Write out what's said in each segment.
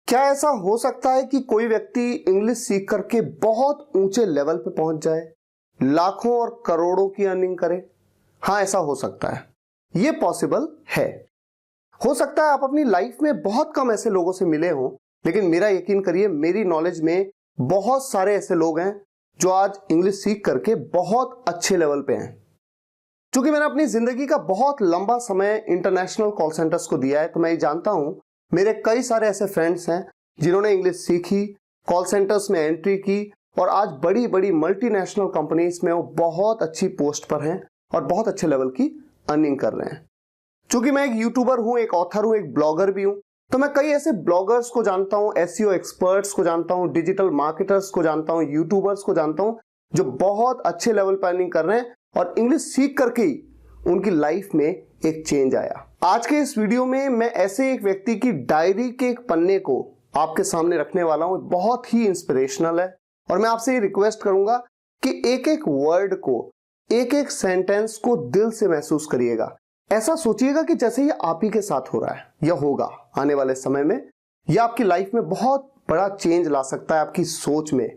क्या ऐसा हो सकता है कि कोई व्यक्ति इंग्लिश सीख करके बहुत ऊंचे लेवल पे पहुंच जाए, लाखों और करोड़ों की अर्निंग करे? हाँ, ऐसा हो सकता है, ये पॉसिबल है। हो सकता है आप अपनी लाइफ में बहुत कम ऐसे लोगों से मिले हों, लेकिन मेरा यकीन करिए, मेरी नॉलेज में बहुत सारे ऐसे लोग हैं जो आज इंग्लिश सीख करके बहुत अच्छे लेवल पे हैं। क्योंकि मैंने अपनी जिंदगी का बहुत लंबा समय इंटरनेशनल कॉल सेंटर्स को दिया है, तो मैं ये जानता हूं मेरे कई सारे ऐसे फ्रेंड्स हैं जिन्होंने इंग्लिश सीखी, कॉल सेंटर्स में एंट्री की और आज बड़ी बड़ी मल्टीनेशनल कंपनीज में वो बहुत अच्छी पोस्ट पर हैं और बहुत अच्छे लेवल की अर्निंग कर रहे हैं। क्योंकि मैं एक यूट्यूबर हूं, एक ऑथर हूं, एक ब्लॉगर भी हूं, तो मैं कई ऐसे ब्लॉगर्स को जानता हूं, एसईओ एक्सपर्ट्स को जानता हूं, डिजिटल मार्केटर्स को जानता हूं, यूट्यूबर्स को जानता हूं जो बहुत अच्छे लेवल पर अर्निंग कर रहे हैं और इंग्लिश सीख करके ही उनकी लाइफ में एक चेंज आया। आज के इस वीडियो में मैं ऐसे एक व्यक्ति की डायरी के एक पन्ने को आपके सामने रखने वाला हूं। बहुत ही इंस्पिरेशनल है और मैं आपसे ये रिक्वेस्ट करूंगा कि एक एक वर्ड को, एक एक सेंटेंस को दिल से महसूस करिएगा। ऐसा सोचिएगा कि जैसे ये आप ही के साथ हो रहा है या होगा आने वाले समय में, यह आपकी लाइफ में बहुत बड़ा चेंज ला सकता है, आपकी सोच में।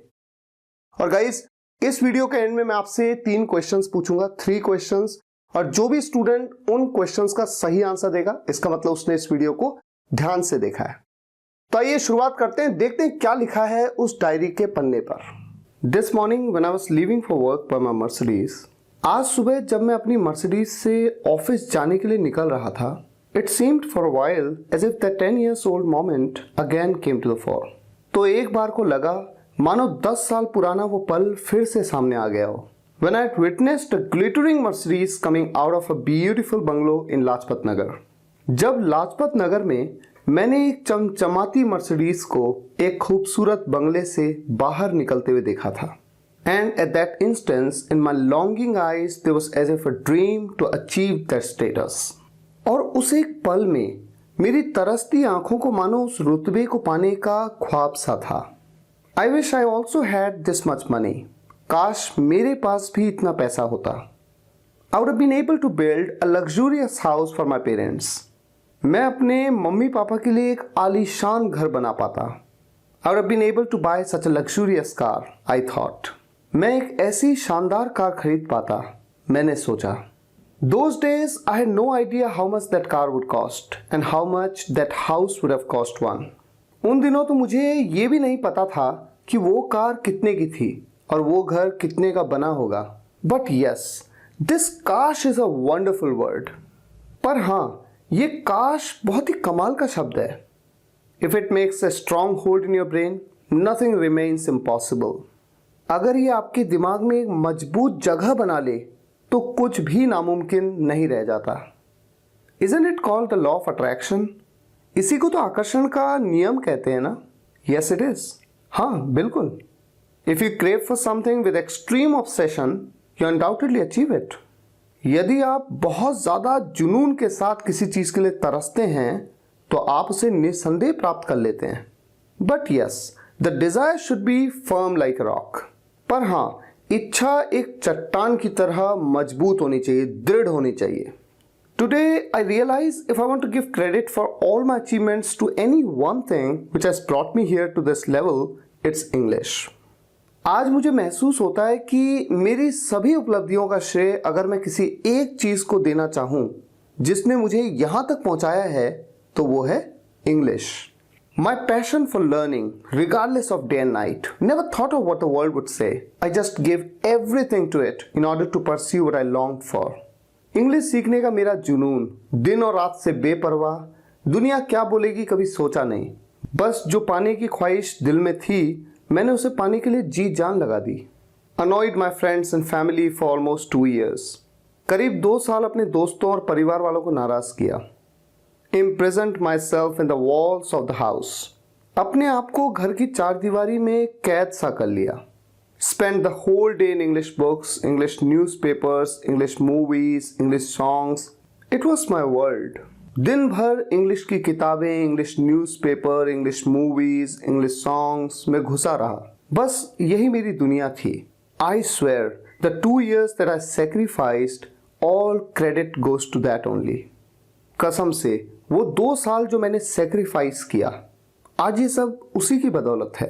और गाइस, इस वीडियो के एंड में मैं आपसे 3 क्वेश्चंस पूछूंगा, 3 क्वेश्चंस, और जो भी स्टूडेंट उन क्वेश्चंस का सही आंसर देगा, इसका मतलब उसने इस वीडियो को ध्यान से देखा है। तो आइए शुरुआत करते हैं, देखते हैं क्या लिखा है उस डायरी के पन्ने पर। This morning when I was leaving for work by my Mercedes, आज सुबह जब मैं अपनी मर्सिडीज से ऑफिस जाने के लिए निकल रहा था, it seemed for a while as if that 10 years old moment again came to the fore. तो एक बार को लगा मानो 10 साल पुराना वो पल फिर से सामने आ गया हो। When I had witnessed a glittering Mercedes coming out of a beautiful bungalow in Lajpat Nagar. जब लाजपत नगर में मैंने एक चमचमाती मर्सिडीज को एक खूबसूरत बंगले से बाहर निकलते हुए देखा था। And at that instance, in my longing eyes, there was as if a dream to achieve that status। और उस एक पल में मेरी तरसती आंखों को मानो उस रुतबे को पाने का ख्वाब सा था। I wish I also had this much money। काश मेरे पास भी इतना पैसा होता। I would have been able to build a luxurious house for my parents। मैं अपने मम्मी पापा के लिए एक आलीशान घर बना पाता। I would have been able to buy such a luxurious car, I thought। मैं एक ऐसी शानदार कार खरीद पाता, मैंने सोचा। Those days I had no idea how much that car would cost and how much that house would have cost one। उन दिनों तो मुझे ये भी नहीं पता था कि वो कार कितने की थी और वो घर कितने का बना होगा। बट यस, दिस काश इज अ वंडरफुल वर्ड। पर हाँ, ये काश बहुत ही कमाल का शब्द है। If it makes a strong hold in your brain, nothing remains impossible. अगर ये आपके दिमाग में एक मजबूत जगह बना ले तो कुछ भी नामुमकिन नहीं रह जाता। Isn't it called the law of attraction? इसी को तो आकर्षण का नियम कहते हैं ना? Yes it is. हाँ, बिल्कुल। If you crave for something with extreme obsession, you undoubtedly achieve it। यदि आप बहुत ज़्यादा जुनून के साथ किसी चीज़ के लिए तरसते हैं तो आप उसे निस्संदेह प्राप्त कर लेते हैं। But yes, the desire should be firm like a rock। पर हाँ, इच्छा एक चट्टान की तरह मजबूत होनी चाहिए, दृढ़ होनी चाहिए। Today I realize if I want to give credit for all my achievements to any one thing which has brought me here to this level, it's English। आज मुझे महसूस होता है कि मेरी सभी उपलब्धियों का श्रेय अगर मैं किसी एक चीज को देना चाहूं जिसने मुझे यहां तक पहुंचाया है, तो वो है English. My passion for learning regardless of day and night, never thought of what the world would say. I just give everything to it in order to pursue what I long for. English सीखने का मेरा जुनून दिन और रात से बेपरवाह, दुनिया क्या बोलेगी कभी सोचा नहीं। बस जो पाने की ख्वाहिश दिल में थी, मैंने उसे पाने के लिए जी जान लगा दी। Annoyed my friends and family for almost 2 years। करीब 2 साल अपने दोस्तों और परिवार वालों को नाराज किया। Imprisoned myself in the walls of the house। अपने आप को घर की चारदीवारी में कैद सा कर लिया। Spent the whole day in English books, English newspapers, English movies, English songs। It was my world। दिन भर इंग्लिश की किताबें, English newspaper, English movies, English songs में घुसा रहा। बस यही मेरी दुनिया थी। I swear the 2 years that I sacrificed, all credit goes to that only। कसम से वो 2 साल जो मैंने सेक्रीफाइस किया, आज ये सब उसी की बदौलत है।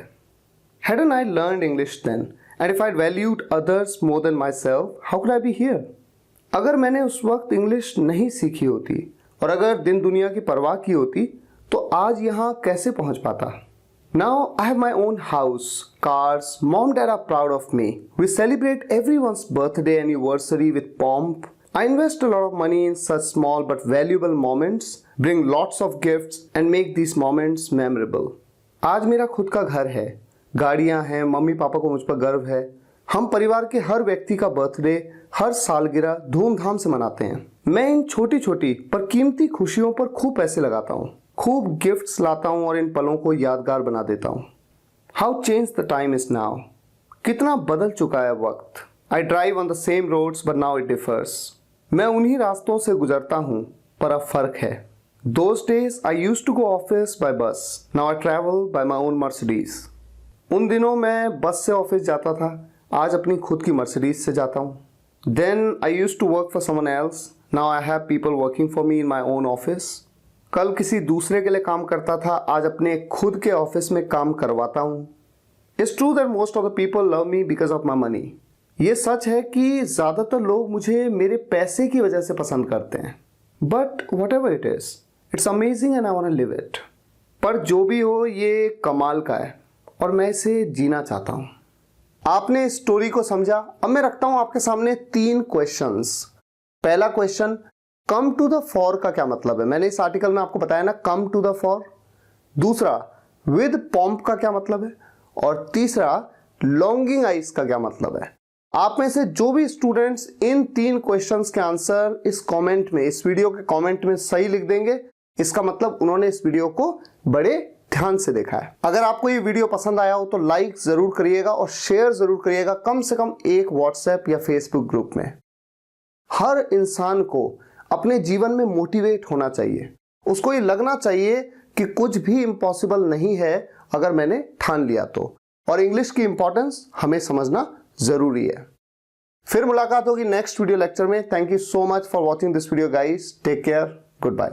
Hadn't I learned English then? And if I'd valued others more than myself, how could I be here? अगर मैंने उस वक्त इंग्लिश नहीं सीखी होती और अगर दिन दुनिया की परवाह की होती तो आज यहाँ कैसे पहुँच पाता? Now I have my own house, cars, mom dad are proud of me. We celebrate everyone's birthday anniversary with pomp. I invest a lot of money in such small but valuable moments, bring lots of gifts and make these moments memorable. आज मेरा खुद का घर है, गाड़ियां हैं, mummy papa को मुझ पर गर्व है। हम परिवार के हर व्यक्ति का बर्थडे, हर सालगिरह धूमधाम से मनाते हैं। मैं इन छोटी छोटी पर कीमती खुशियों पर खूब पैसे लगाता हूँ, खूब गिफ्ट्स लाता हूँ और इन पलों को यादगार बना देता हूँ। How change the time is now, कितना बदल चुका है वक्त। I drive on the same roads but now it differs, मैं उन्हीं रास्तों से गुजरता हूँ पर अब फर्क है। Those days I used to go office by bus, now I travel by my own Mercedes. उन दिनों मैं बस से ऑफिस जाता था, आज अपनी खुद की मर्सिडीज से जाता हूँ। Then I used to work for someone else, now I have people working for me in my own office. कल किसी दूसरे के लिए काम करता था, आज अपने खुद के ऑफिस में काम करवाता हूँ। It's true that most of the people love me because of my money. ये सच है कि ज़्यादातर लोग मुझे मेरे पैसे की वजह से पसंद करते हैं। But whatever it is, it's amazing and I want to live it. पर जो भी हो ये कमाल का है और मैं इसे जीना चाहता हूँ। आपने इस स्टोरी को समझा। अब मैं रखता हूँ आपके सामने 3 क्वेश्चंस। पहला question, come to the fore का क्या मतलब है? मैंने इस आर्टिकल में आपको बताया ना, कम टू द फॉर। दूसरा, विद पॉम्प का क्या मतलब है? और तीसरा, लॉन्गिंग आइज का क्या मतलब है? आप में से जो भी स्टूडेंट्स इन 3 क्वेश्चंस के आंसर इस कमेंट में, इस वीडियो के कमेंट में सही लिख देंगे, इसका मतलब उन्होंने इस वीडियो को बड़े ध्यान से देखा है। अगर आपको ये वीडियो पसंद आया हो तो लाइक जरूर करिएगा और शेयर जरूर करिएगा, कम से कम एक व्हाट्सएप या फेसबुक ग्रुप में। हर इंसान को अपने जीवन में मोटिवेट होना चाहिए, उसको ये लगना चाहिए कि कुछ भी इम्पॉसिबल नहीं है अगर मैंने ठान लिया तो। और इंग्लिश की इंपॉर्टेंस हमें समझना जरूरी है। फिर मुलाकात होगी नेक्स्ट वीडियो लेक्चर में। Thank you so much for watching this video guys, take care, good bye.